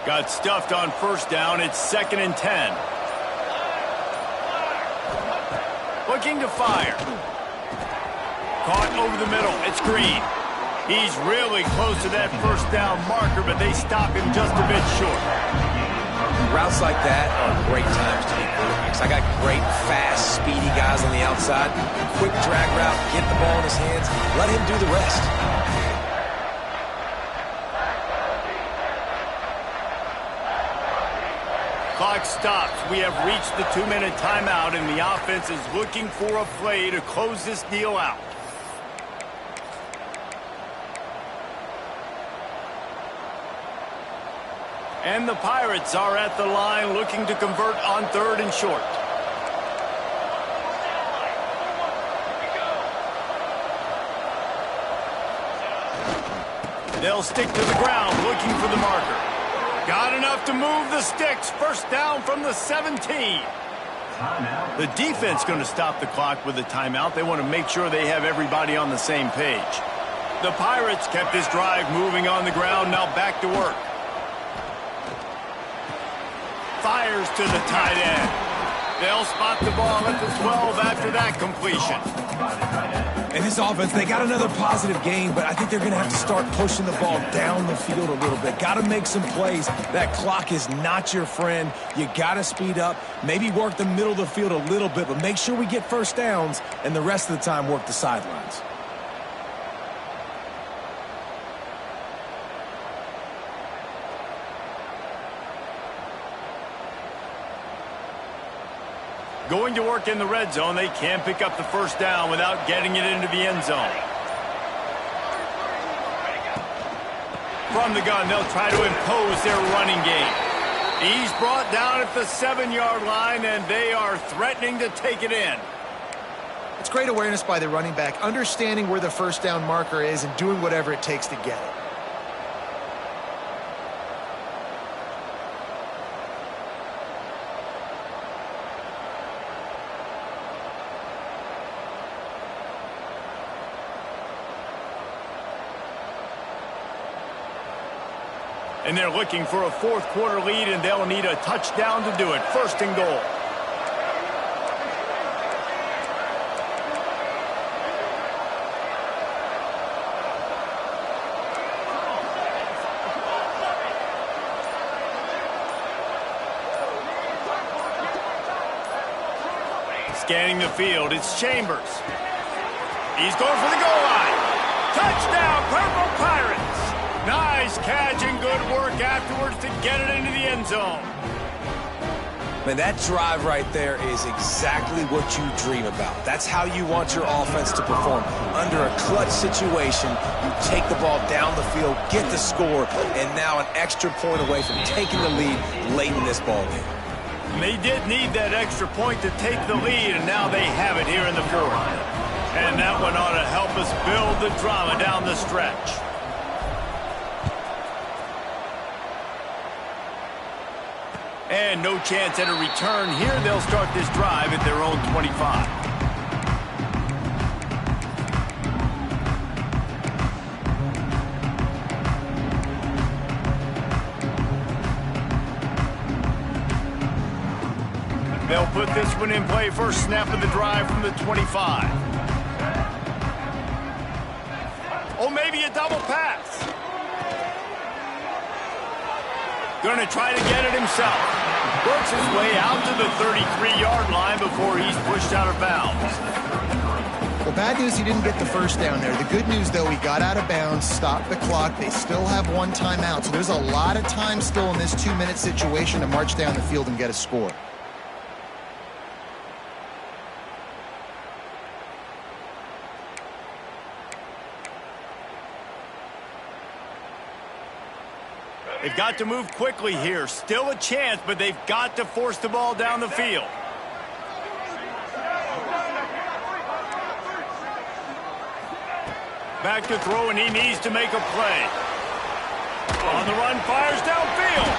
Got stuffed on first down. It's 2nd and 10. Looking to fire. Caught over the middle. It's Green. He's really close to that first down marker, but they stop him just a bit short. Routes like that are great times to be quarterbacks. I got great, fast, speedy guys on the outside. Quick drag route, get the ball in his hands, let him do the rest. Clock stops. We have reached the 2-minute timeout, and the offense is looking for a play to close this deal out. And the Pirates are at the line looking to convert on 3rd and short. They'll stick to the ground looking for the marker. Got enough to move the sticks. First down from the 17. The defense going to stop the clock with a timeout. They want to make sure they have everybody on the same page. The Pirates kept this drive moving on the ground. Now back to work. Fires to the tight end. They'll spot the ball at the 12 after that completion. And this offense, they got another positive game, but I think they're going to have to start pushing the ball down the field a little bit. Got to make some plays. That clock is not your friend. You got to speed up, maybe work the middle of the field a little bit, but make sure we get first downs, and the rest of the time work the sidelines. Going to work in the red zone. They can pick up the first down without getting it into the end zone. From the gun, they'll try to impose their running game. He's brought down at the 7-yard line, and they are threatening to take it in. It's great awareness by the running back, understanding where the first down marker is and doing whatever it takes to get it. And they're looking for a fourth-quarter lead, and they'll need a touchdown to do it. 1st and goal. Scanning the field, it's Chambers. He's going for the goal line. Touchdown, Purple Pirates! Nice catch and good work afterwards to get it into the end zone. Man, that drive right there is exactly what you dream about. That's how you want your offense to perform. Under a clutch situation, you take the ball down the field, get the score, and now an extra point away from taking the lead late in this ball game. They did need that extra point to take the lead, and now they have it here in the 4th. And that one ought to help us build the drama down the stretch. And no chance at a return here. They'll start this drive at their own 25. They'll put this one in play first snap of the drive from the 25. Oh, maybe a double pass. Gonna try to get it himself. Works his way out to the 33-yard line before he's pushed out of bounds. The bad news, he didn't get the first down there. The good news, though, he got out of bounds, stopped the clock. They still have one timeout, so there's a lot of time still in this 2-minute situation to march down the field and get a score. They've got to move quickly here. Still a chance, but they've got to force the ball down the field. Back to throw, and he needs to make a play. On the run, fires downfield.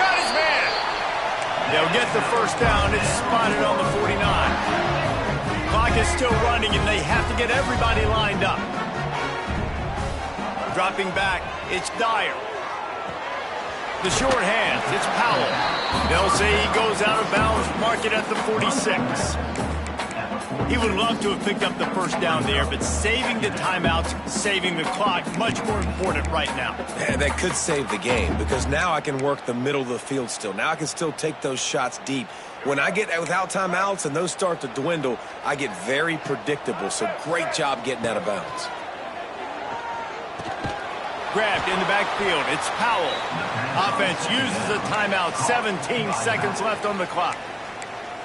Got his man. They'll get the first down. It's spotted on the 49. Clock is still running, and they have to get everybody lined up. Dropping back, it's Dyer. The short hands, it's Powell. They'll say he goes out of bounds, mark it at the 46. He would love to have picked up the first down there, but saving the timeouts, saving the clock, much more important right now. Yeah, that could save the game, because now I can work the middle of the field still. Now I can still take those shots deep. When I get without timeouts and those start to dwindle, I get very predictable, so great job getting out of bounds. Grabbed in the backfield, it's Powell. Offense uses a timeout, 17 seconds left on the clock.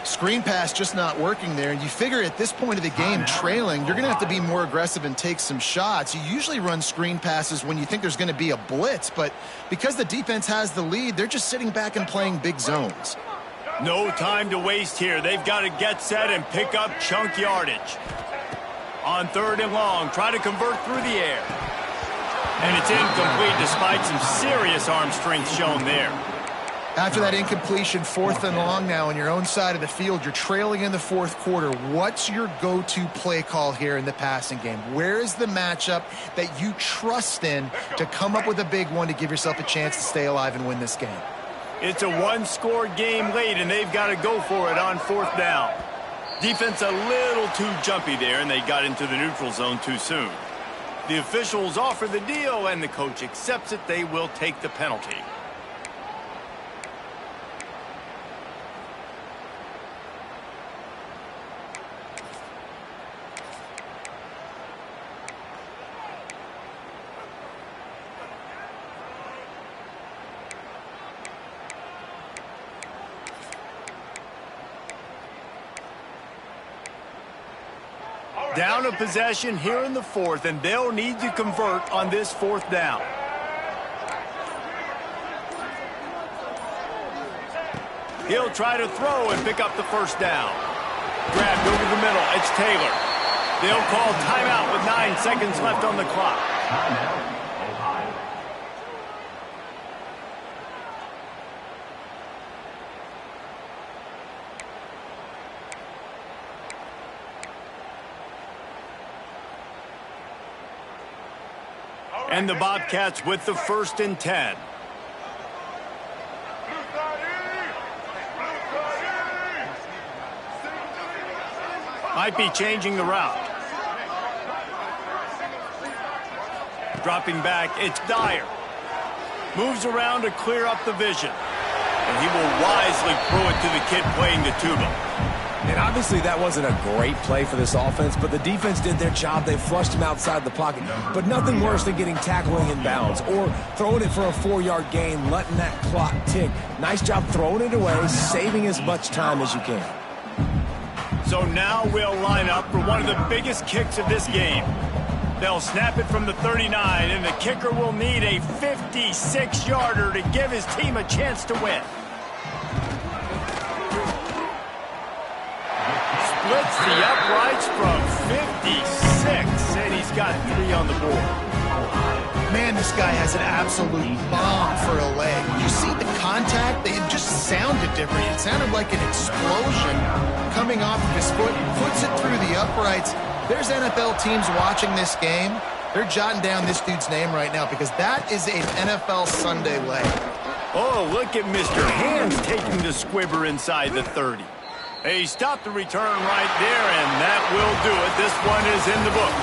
Screen pass just not working there. And you figure at this point of the game, trailing, you're going to have to be more aggressive and take some shots. You usually run screen passes when you think there's going to be a blitz, but because the defense has the lead, they're just sitting back and playing big zones. No time to waste here. They've got to get set and pick up chunk yardage. On 3rd and long, try to convert through the air. And it's incomplete despite some serious arm strength shown there. After that incompletion, 4th and long now on your own side of the field, you're trailing in the 4th quarter. What's your go-to play call here in the passing game? Where is the matchup that you trust in to come up with a big one to give yourself a chance to stay alive and win this game? It's a one-score game late, and they've got to go for it on 4th down. Defense a little too jumpy there, and they got into the neutral zone too soon. The officials offer the deal, and the coach accepts it. They will take the penalty. Down a possession here in the 4th, and they'll need to convert on this 4th down. He'll try to throw and pick up the first down. Grabbed over the middle. It's Taylor. They'll call timeout with 9 seconds left on the clock. And the Bobcats with the 1st and 10. Might be changing the route. Dropping back, it's Dyer. Moves around to clear up the vision. And he will wisely throw it to the kid playing the tuba. And obviously that wasn't a great play for this offense, but the defense did their job. They flushed him outside the pocket. But nothing worse than getting tackling in bounds or throwing it for a 4-yard gain, letting that clock tick. Nice job throwing it away, saving as much time as you can. So now we'll line up for one of the biggest kicks of this game. They'll snap it from the 39, and the kicker will need a 56-yarder to give his team a chance to win. Splits the uprights from 56, and he's got 3 on the board. Man, this guy has an absolute bomb for a leg. You see the contact? It just sounded different. It sounded like an explosion coming off of his foot. Puts it through the uprights. There's NFL teams watching this game. They're jotting down this dude's name right now because that is an NFL Sunday leg. Oh, look at Mr. Hands taking the squibber inside the 30. He stopped the return right there, and that will do it. This one is in the book.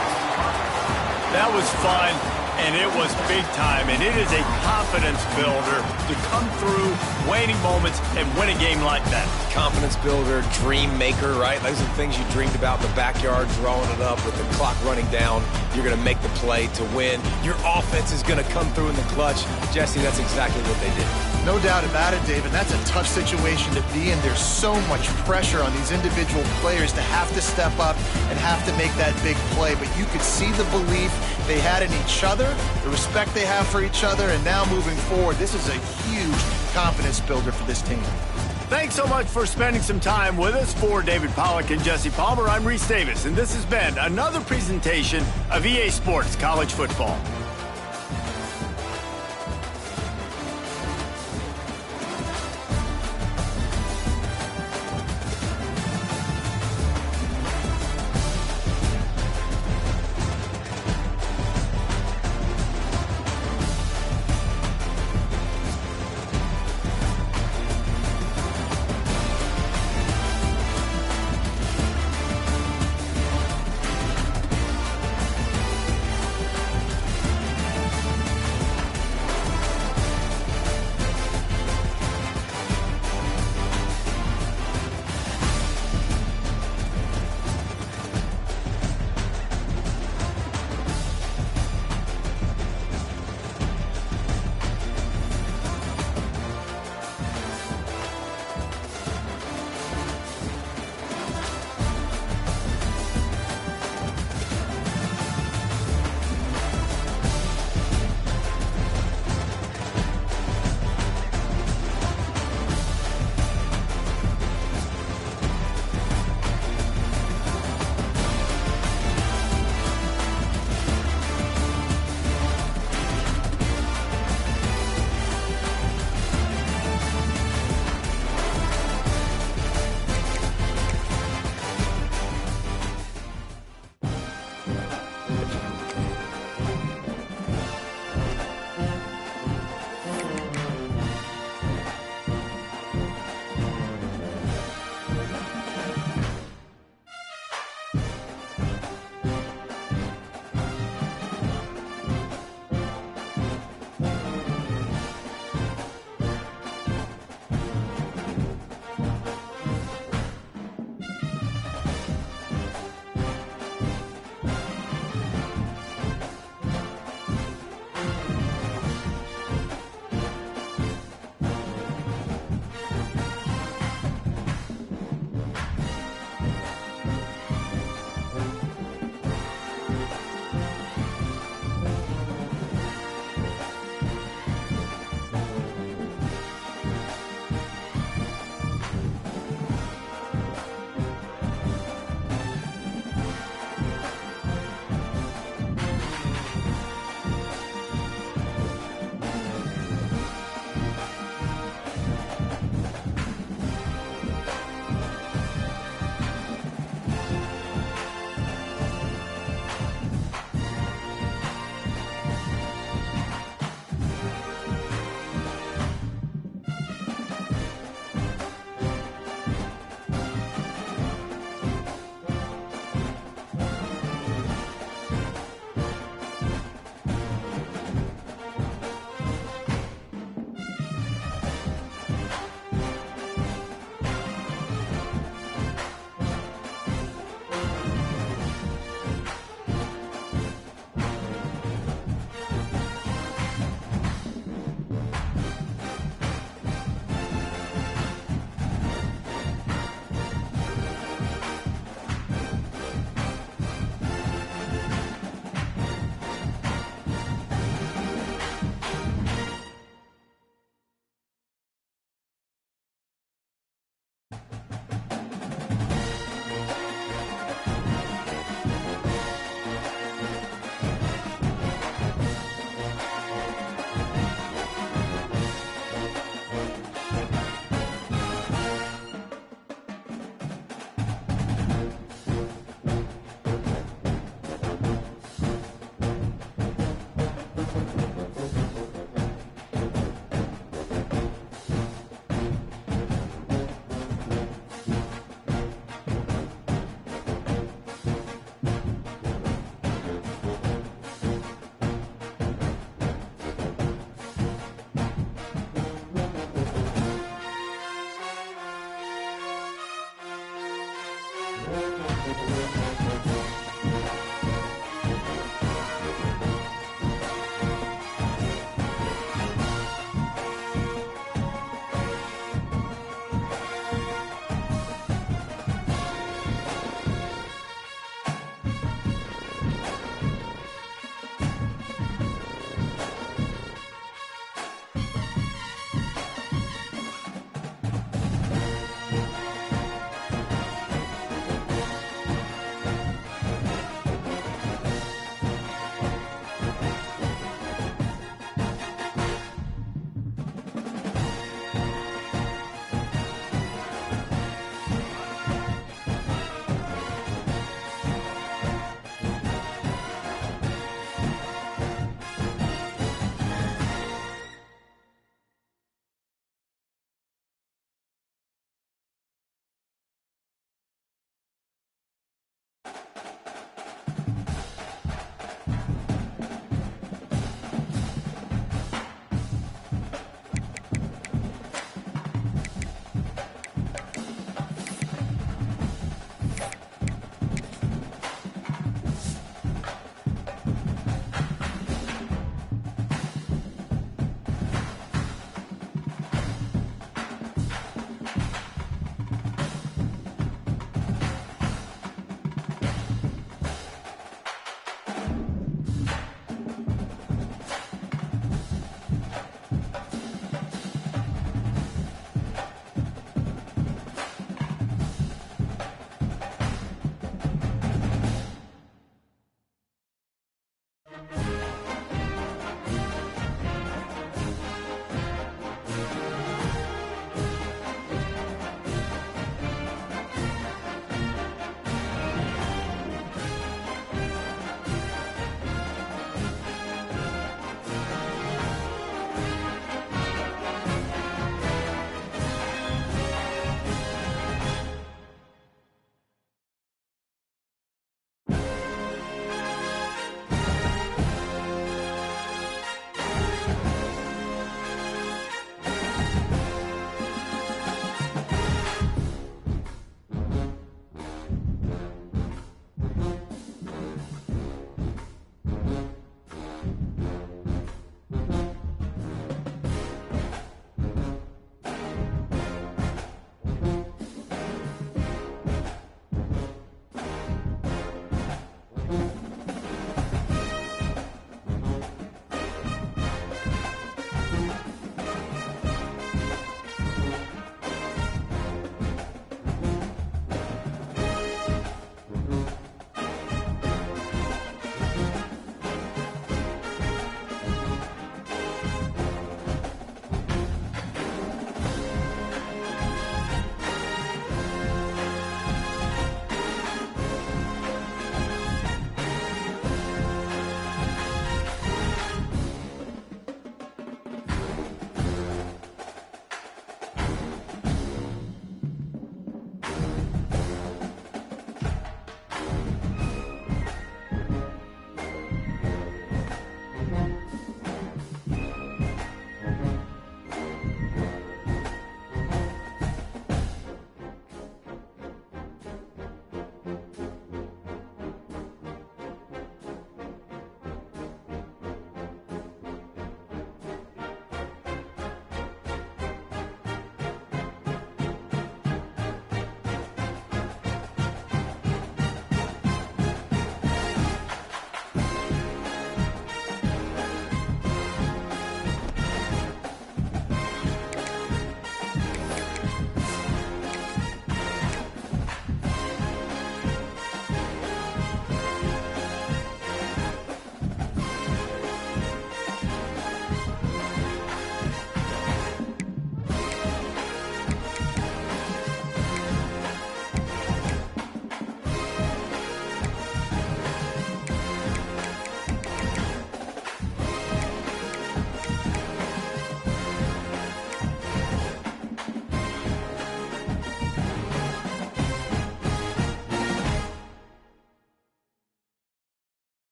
That was fun, and it was big time, and it is a confidence builder to come through waning moments and win a game like that. Confidence builder, dream maker, right? Those are the things you dreamed about in the backyard, drawing it up with the clock running down. You're going to make the play to win. Your offense is going to come through in the clutch. Jesse, that's exactly what they did. No doubt about it, David. That's a tough situation to be in. There's so much pressure on these individual players to have to step up and have to make that big play. But you could see the belief they had in each other, the respect they have for each other, and now moving forward, this is a huge confidence builder for this team. Thanks so much for spending some time with us. For David Pollack and Jesse Palmer, I'm Reese Davis, and this has been another presentation of EA Sports College Football.